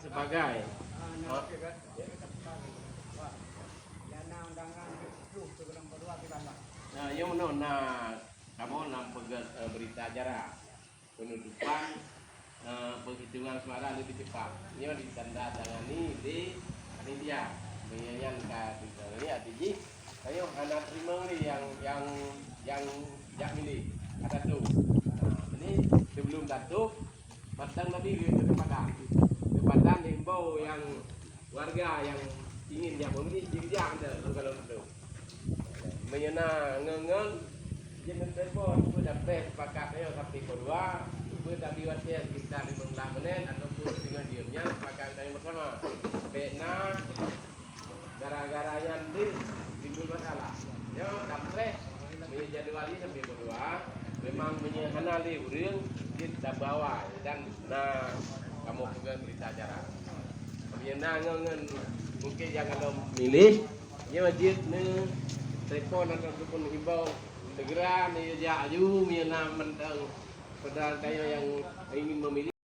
sebagai nah, yang mana kamu berita acara penutupan penghitungan suara lebih cepat. Ini ditandatangani di panitia menyanyian ini artinya ayo anak terima nih yang milih ada tuh. Ini sebelum datuk batang tadi ke tempatan himbau yang warga yang ingin yang memilih dia ada kalau itu menyena ngengeng jangan telepon sudah press pakatnya sampai kedua tadi waktunya sekitar 15 menit ataupun dengan diamnya pakai yang pertama pena gara-gara yang timbul masalah ya press menjadwali sampai kedua memang menyenangkan urang kita bawa dan nah kamu pegang berita acara menyenangkan mungkin yang kalau milih dia wajib nih telepon ataupun himbau segera nih ya aju menyenang mentang pada kayak yang ingin memilih